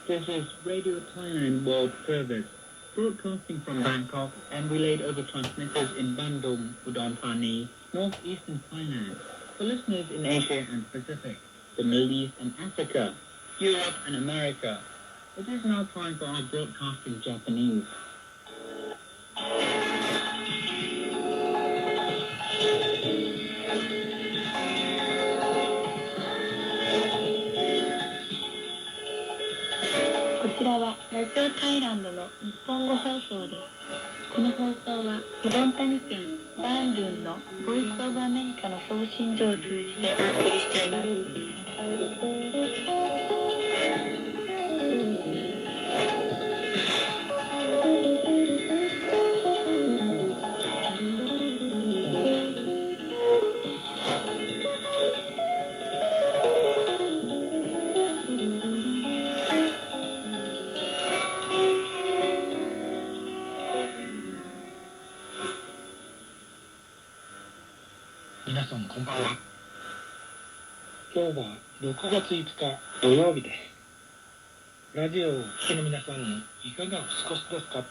This is Radio Thailand World Service, broadcasting from Bangkok and relayed over transmitters in Bandung, Udon Thani, northeastern Thailand, for listeners in Asia and Pacific, the Middle East and Africa, Europe and America. It is now time for our broadcast in Japanese. こちらはラジオタイランドの日本語放送です。この放送はウドンタニ県バンドゥンのボイスオブアメリカの送信所を通じてお送りしています。皆さんこんばんは。今日は6月5日土曜日です。ラジオをお聞きの皆さんいかがお過ごしですか？